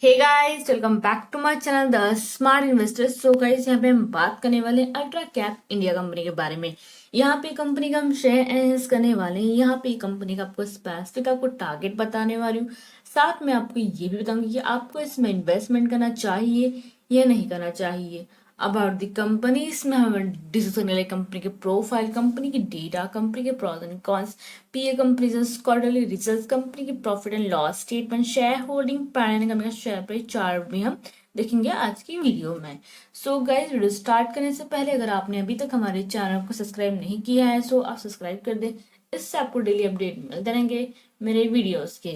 Hey guys, welcome back to my channel the Smart Investors. So guys, यहाँ पे हम बात करने वाले हैं अल्ट्रा कैप इंडिया कंपनी के बारे में। यहाँ पे कंपनी का हम शेयर एनालिसिस करने वाले हैं। यहाँ पे कंपनी का आपको स्पेसिफिक आपको टारगेट बताने वाली हूँ। साथ में आपको ये भी बताऊंगी कि आपको इसमें इन्वेस्टमेंट करना चाहिए या नहीं करना चाहिए। अबाउट द कंपनी, इसमें हम डिस्कस करने वाले कंपनी के प्रोफाइल, कंपनी की डेटा, कंपनी के pros and cons, peer comparisons, quarterly results, company की profit and loss statement, shareholding pattern, company का शेयर प्राइस चार्ट भी हम देखेंगे आज की वीडियो में। सो गाइस, वीडियो स्टार्ट करने से पहले अगर आपने अभी तक हमारे चैनल को सब्सक्राइब नहीं किया है सो आप सब्सक्राइब कर दें। इससे आपको डेली अपडेट मिलते रहेंगे मेरे वीडियोस के।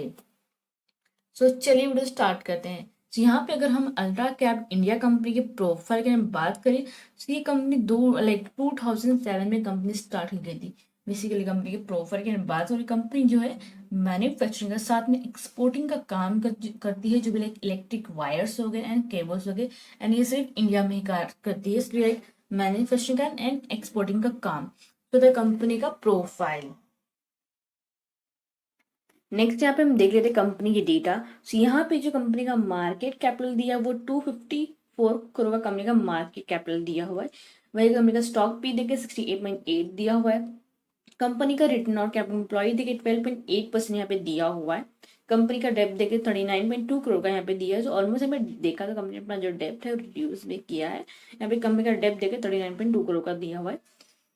सो चलिए वीडियो स्टार्ट करते हैं। तो यहाँ पे अगर हम अल्ट्रा कैप इंडिया कंपनी के प्रोफाइल की बात करें तो ये कंपनी 2007 में कंपनी स्टार्ट की गई थी। बेसिकली कंपनी के प्रोफाइल की बात हो रही, कंपनी जो है मैन्युफैक्चरिंग का साथ में एक्सपोर्टिंग का काम करती है, जो भी लाइक इलेक्ट्रिक वायर्स हो गए एंड केबल्स हो गए। एंड ये सिर्फ इंडिया में ही करती है, इसलिए लाइक मैन्युफैक्चरिंग एंड एक्सपोर्टिंग का काम। तो द कंपनी का प्रोफाइल। नेक्स्ट यहाँ पे हम देख लेते हैं कंपनी की डेटा। सो यहाँ पे जो कंपनी का मार्केट कैपिटल दिया वो 254 करोड़ का कंपनी का मार्केट कैपिटल दिया हुआ है। वही कंपनी का स्टॉक पी देके 68.8 दिया हुआ है। कंपनी का रिटर्न ऑन कैपिटल एम्प्लॉय देके 12.8% यहाँ पे दिया हुआ है। कंपनी का डेप्ट देके 39.2 करोड़ का यहाँ पे दिया है। जो ऑलमोस्ट हमें देखा था कंपनी अपना जो डेप्ट है रिड्यूस भी किया है। यहाँ पे कंपनी का डेप्ट देके 39.2 करोड़ का दिया हुआ है।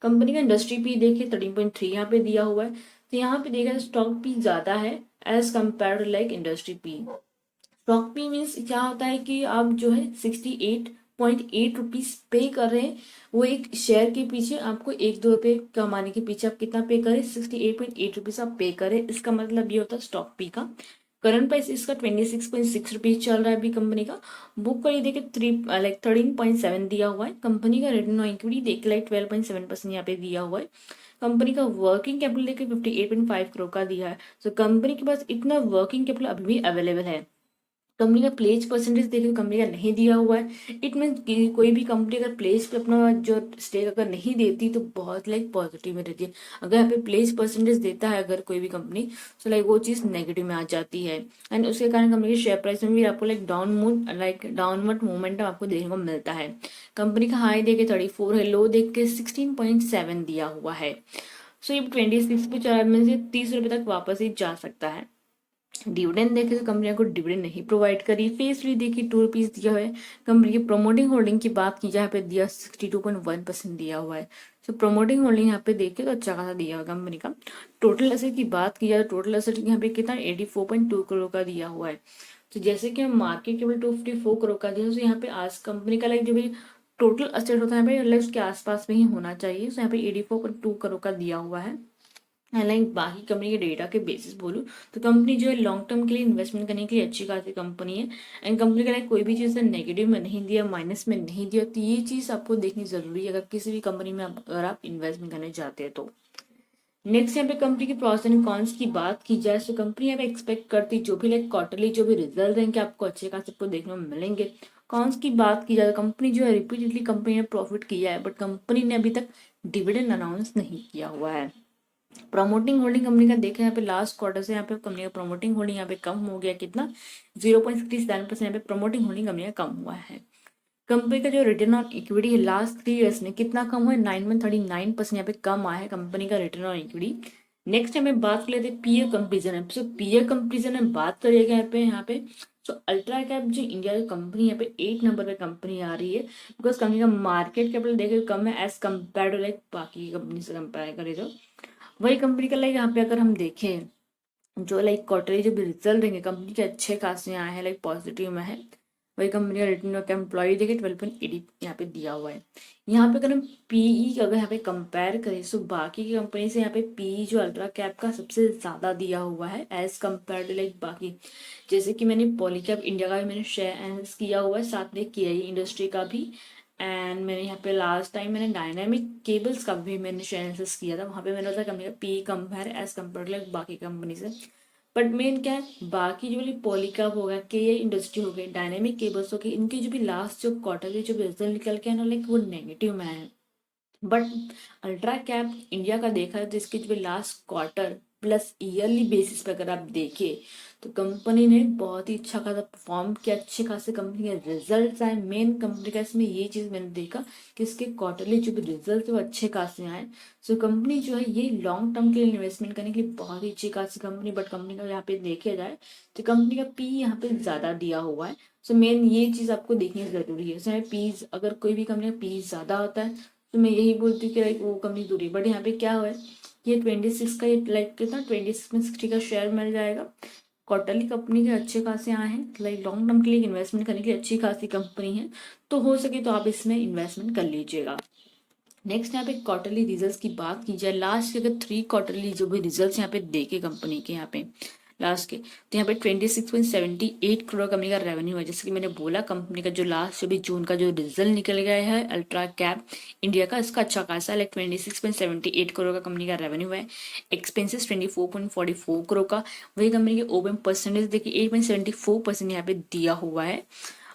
कंपनी का इंडस्ट्री पी देखिए 13.3 यहाँ पे दिया हुआ है। तो यहाँ पे देखा स्टॉक पी ज्यादा है as compare to like industry P. Stock P means क्या होता है कि आप जो है 68.8 रुपीज पे कर रहे हैं। वो एक शेयर के पीछे आपको 1-2 रुपए कमाने के पीछे आप कितना पे करें, 68.8 रुपीज आप पे करें। इसका मतलब ये होता है स्टॉक पी का। करंट प्राइस इसका 26.6 रुपीज चल रहा है अभी कंपनी का। बुक वैल्यू देखे 13.7 दिया हुआ है। कंपनी का रिटर्न ऑन इक्विटी देख लाइक 12.7% यहाँ पे दिया हुआ है। कंपनी का वर्किंग कैपिटल देखे 58.5 करोड़ का दिया है। तो कंपनी के पास इतना वर्किंग कैपिटल अभी भी अवेलेबल है। कंपनी का प्लेज परसेंटेज देखे तो कंपनी का नहीं दिया हुआ है। इट मीन कोई भी कंपनी अगर प्लेज पे अपना जो स्टेक अगर नहीं देती तो बहुत लाइक पॉजिटिव में रहती है। अगर यहाँ पे प्लेज परसेंटेज देता है अगर कोई भी कंपनी, तो लाइक वो चीज नेगेटिव में आ जाती है। एंड उसके कारण कंपनी के शेयर प्राइस में भी आपको डाउनवर्ड मूवमेंटम आपको देखने को मिलता है। कंपनी का हाई देके 34 है, लो देख के 16.7 दिया हुआ है। सो ये 26 पे 4 में से 30 रुपए तक वापस ही जा सकता है। डिविडेंड देखे तो कंपनी को डिविडेंड नहीं प्रोवाइड करी। फेस वैल्यू देखी 2 रुपीज दिया हुआ है। कंपनी की प्रोमोटिंग होल्डिंग की बात की जहाँ पे दिया 62.1% दिया हुआ है। तो प्रोमोटिंग होल्डिंग यहाँ पे देखे तो अच्छा खासा दिया हुआ है कंपनी का। टोटल एसेट की बात की जाए तो टोटल एसेट यहाँ पे कितना 84.2 करोड़ का दिया हुआ है। तो जैसे कि हम मार्केट केवल 254 करोड़ का दिया, तो यहाँ पे आज कंपनी का लाइक जो भी टोटल एसेट होता है यहाँ पे उसके आसपास में ही होना चाहिए। तो यहाँ पे 84.2 करोड़ का दिया हुआ है। लाइक बाकी कंपनी के डेटा के बेसिस बोलूँ तो कंपनी जो है लॉन्ग टर्म के लिए इन्वेस्टमेंट करने के लिए अच्छी खासी कंपनी है। एंड कंपनी का लाइक कोई भी चीज़ नेगेटिव में नहीं दिया, माइनस में नहीं दिया। तो ये चीज़ आपको देखनी जरूरी है अगर किसी भी कंपनी में अगर आप इन्वेस्टमेंट करने जाते हैं तो। नेक्स्ट यहाँ पे कंपनी के प्रॉस एंड कॉन्स की बात की जाए तो कंपनी यहाँ पे एक्सपेक्ट करती जो भी लाइक क्वार्टरली जो भी रिजल्ट देंगे आपको अच्छे खासे आपको देखने को मिलेंगे। कॉन्स की बात की जाए तो कंपनी जो है रिपीटेडली कंपनी ने प्रॉफिट किया है, बट कंपनी ने अभी तक डिविडेंड अनाउंस नहीं किया हुआ है। प्रमोटिंग होल्डिंग कंपनी का देखें यहाँ पे लास्ट क्वार्टर से यहाँ पे कंपनी का प्रमोटिंग होल्डिंग यहाँ पे कम हो गया, कितना 0.67% यहाँ पे प्रमोटिंग होल्डिंग कंपनी का कम हुआ है। कंपनी का जो रिटर्न ऑन इक्विटी है लास्ट 3 ईयर्स में कितना कम हुआ है, 9.39% यहाँ पे कम आया है कंपनी का रिटर्न ऑन इक्विटी। नेक्स्ट हमें बात कर लेते हैं पीयर कंपेरिजन है। सो पीयर कंपेरिजन में बात करिएगा यहाँ पे तो अल्ट्रा कैप जो इंडिया की कंपनी यहाँ पे 8 नंबर पे कंपनी आ रही है। बिकॉज कंपनी का मार्केट कैपिटल देखे कम है एज कम्पेयर टू लाइक बाकी कंपनी से कंपेयर करें तो। वही कंपनी का लाइक यहाँ पे अगर हम देखें जो लाइक क्वार्टरली जो भी रिजल्ट देंगे कंपनी के अच्छे खासे आए हैं, लाइक पॉजिटिव में है। वही कंपनी का रिटर्न ऑफ एम्प्लॉय देखे 12.80 यहाँ पे दिया हुआ है। यहाँ पे अगर हम पीई अगर यहाँ पे कंपेयर करें तो बाकी की कंपनी से यहाँ पे पीई जो अल्ट्रा कैप का सबसे ज्यादा दिया हुआ है एज कम्पेयर टू लाइक बाकी। जैसे कि मैंने पॉलीकैप इंडिया का भी मैंने शेयर एनालिसिस किया हुआ है, साथ में किया इंडस्ट्री का भी। एंड मैंने यहाँ पे लास्ट टाइम मैंने डायनामिक केबल्स का भी मैंने शेयर एनालिसिस किया था, वहाँ पे मैंने बताया कंपनी का P compare as compare like बाकी कंपनी से। बट मेन क्या है बाकी जो भी पॉलीकैप हो गया, के इंडस्ट्री हो गई, डायनेमिक केबल्स हो गई, इनके जो भी लास्ट जो क्वार्टर के जो रिजल्ट निकल के है ना लाइक वो नेगेटिव में आए हैं। बट अल्ट्रा कैप इंडिया का देखा है तो इसके जो भी last quarter plus yearly basis पे अगर आप देखें तो कंपनी ने बहुत ही अच्छा खासा परफॉर्म किया, अच्छे खासे कंपनी के रिजल्ट आए। मेन कंपनी का इसमें ये चीज़ मैंने देखा कि इसके क्वार्टरली जो भी रिजल्ट है वो अच्छे खासे आए। सो कंपनी जो है ये लॉन्ग टर्म के लिए इन्वेस्टमेंट करने के लिए बहुत ही अच्छी खासी कंपनी, बट कंपनी का यहाँ पे देखा जाए तो कंपनी का पी यहाँ पे ज़्यादा दिया हुआ है। सो मेन ये चीज़ आपको देखनी ज़रूरी है। इसमें पीज अगर कोई भी कंपनी का पीज ज़्यादा होता है तो मैं यही बोलती हूँ कि लाइक वो कंपनी दूरी, बट यहाँ पे क्या हुआ है, ये 26 का, ये लाइक कितना 26 में 60 का शेयर मिल जाएगा। क्वार्टरली कंपनी के अच्छे खासे आए हैं, लाइक लॉन्ग टर्म के लिए इन्वेस्टमेंट करने के लिए अच्छी खासी कंपनी है, तो हो सके तो आप इसमें इन्वेस्टमेंट कर लीजिएगा। नेक्स्ट यहाँ पे क्वार्टरली रिजल्ट्स की बात की जाए, लास्ट के अगर 3 क्वार्टरली जो भी रिजल्ट्स यहाँ पे देखे कंपनी के यहाँ पे लास्ट के, तो यहाँ पे 26.78 करोड़ कंपनी का रेवेन्यू है। जैसे कि मैंने बोला कंपनी का जो लास्ट अभी जून का जो रिजल्ट निकल गया है अल्ट्रा कैप इंडिया का, इसका अच्छा खासा लाइक 26.78 करोड़ का कंपनी का रेवेन्यू है। एक्सपेंसेस 24.44 करोड़ का। वही कंपनी के ओपन परसेंटेज देखिए 8.74% यहाँ पे दिया हुआ है।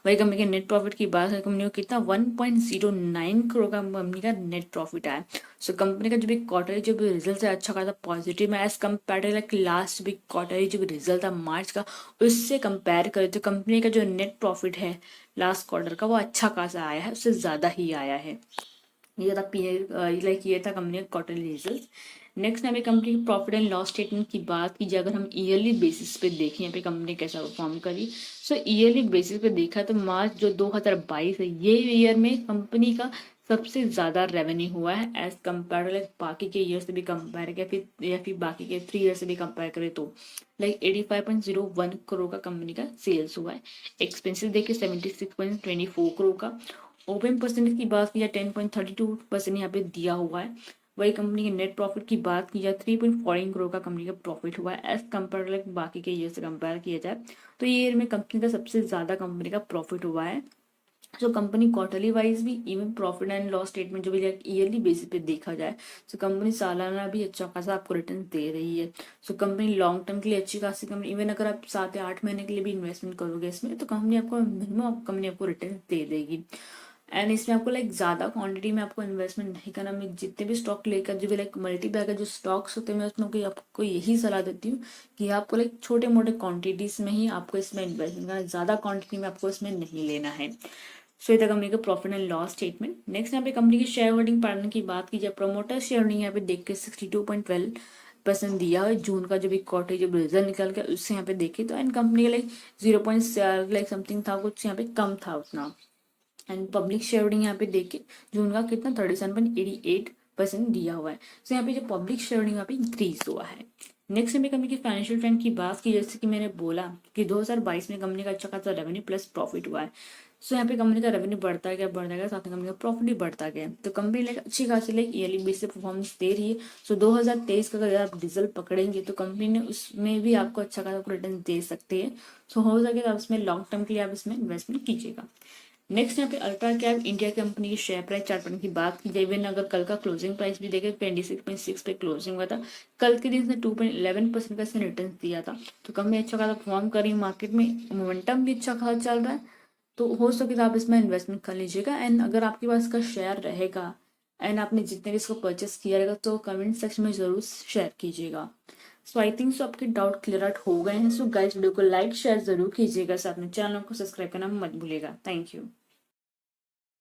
वही कंपनी के नेट प्रॉफिट की बात है, कंपनी को कितना 1.09 करोड़ का कंपनी का नेट प्रॉफिट आया। सो कंपनी का जो भी क्वार्टर जो भी रिजल्ट है अच्छा खासा पॉजिटिव है एज कम्पेयर लाइक लास्ट भी क्वार्टर जो भी रिजल्ट था मार्च का, उससे कंपेयर करें तो कंपनी का जो नेट प्रॉफिट है लास्ट क्वार्टर का वो अच्छा खासा आया है, उससे ज़्यादा ही आया है। ये था लाइक ये था कंपनी का क्वार्टरली रिजल्ट। नेक्स्ट यहाँ पे कंपनी की प्रॉफिट एंड लॉस स्टेटमेंट की बात की जाए, अगर हम ईयरली बेसिस पे देखें यहाँ पे कंपनी कैसा परफॉर्म करी। सो ईयरली बेसिस पे देखा तो मार्च जो 2022 है ये ईयर में कंपनी का सबसे ज़्यादा रेवेन्यू हुआ है एज कम्पेयर लाइक बाकी के ईयर से भी कंपेयर किया या फिर बाकी के 3 ईयर से भी कंपेयर करें तो लाइक 85.01 करोड़ का कंपनी का सेल्स हुआ है। एक्सपेंसिस देखिए 76.24 करोड़ का। ओपन परसेंटेज की बात की जाए 10.32% यहाँ पे दिया हुआ है। वही कंपनी के नेट प्रॉफिट की बात की जाए 3.14 करोड़ का कंपनी का प्रॉफिट हुआ है एज कम्पेयर लाइक बाकी के ईयर से कंपेयर किया जाए तो ये ईयर में कंपनी का सबसे ज़्यादा कंपनी का प्रॉफिट हुआ है। जो कंपनी क्वार्टरली वाइज भी even profit and loss statement जो भी ईयरली बेसिस पे देखा जाए तो कंपनी सालाना भी अच्छा खासा आपको रिटर्न दे रही है। सो कंपनी लॉन्ग टर्म के लिए अच्छी खासी कंपनी, इवन अगर आप 7 या 8 महीने के लिए भी इन्वेस्टमेंट करोगे इसमें तो कंपनी आपको मिनिमम कंपनी आपको रिटर्न दे देगी। एंड इसमें आपको लाइक ज़्यादा क्वांटिटी में आपको इन्वेस्टमेंट नहीं करना। मैं जितने भी स्टॉक लेकर जो भी लाइक मल्टी बैगर जो स्टॉक्स होते हैं मैं उसमें कोई आपको यही सलाह देती हूँ कि आपको लाइक छोटे मोटे क्वांटिटीज़ में ही आपको इसमें इन्वेस्टमेंट करना, ज़्यादा क्वांटिटी में आपको इसमें नहीं लेना है। सो ये था कंपनी का profit and loss statement. Next यहाँ पे कंपनी की शेयर होल्डिंग पैटर्न की बात की जाए, प्रमोटर शेयर होल्डिंग यहाँ पे देख के 62.12% दिया है जून का जो भी क्वार्टर जब रिजल्ट निकल गया उससे यहाँ पे देखे तो एंड कंपनी का लाइक 0. लाइक समथिंग था कुछ यहाँ पे कम था उतना। एंड पब्लिक शेयर होल्डिंग यहाँ पे देखिए जून का कितना 37.88% दिया हुआ है। सो यहाँ पे जो पब्लिक शेयर होल्डिंग यहाँ पे इंक्रीज हुआ है। नेक्स्ट में कंपनी की फाइनेंशियल ट्रेंड की बात की, जैसे कि मैंने बोला कि 2022 में कंपनी का अच्छा खासा रेवेन्यू प्लस प्रॉफिट हुआ है। सो यहाँ पे कंपनी का रेवेन्यू बढ़ता गया साथ में कंपनी का प्रॉफिट भी बढ़ता गया, तो कंपनी लाइक अच्छी खासी लाइक ईयरली बेस से परफॉर्मेंस दे रही है। सो 2023 का अगर आप रिजल्ट पकड़ेंगे तो कंपनी ने उसमें भी आपको अच्छा खासा रिटर्न दे सकते हैं। सो हो सके तो आप इसमें लॉन्ग टर्म के लिए आप इसमें इन्वेस्टमेंट कीजिएगा। नेक्स्ट यहाँ पे अल्ट्रा कैप इंडिया कंपनी की शेयर प्राइस चार्ट पैटर्न की बात की जाए, इवन अगर कल का क्लोजिंग प्राइस भी देखे 26.6 पे क्लोजिंग हुआ था। कल के दिन इसने 2.11% का इसने रिटर्न दिया था, तो कंपनी अच्छा खासा परफॉर्म कर रही है, मार्केट में मोमेंटम भी अच्छा खासा चल रहा है, तो हो सके तो आप इसमें इन्वेस्टमेंट कर लीजिएगा। एंड अगर आपके पास इसका शेयर रहेगा एंड आपने जितने भी इसको परचेस किया रहेगा तो कमेंट सेक्शन में जरूर शेयर कीजिएगा। सो आई थिंक सो आपके डाउट क्लियर आउट हो गए हैं। सो गाइस वीडियो को लाइक शेयर जरूर कीजिएगा, साथ में चैनल को सब्सक्राइब करना मत भूलिएगा। Thank you.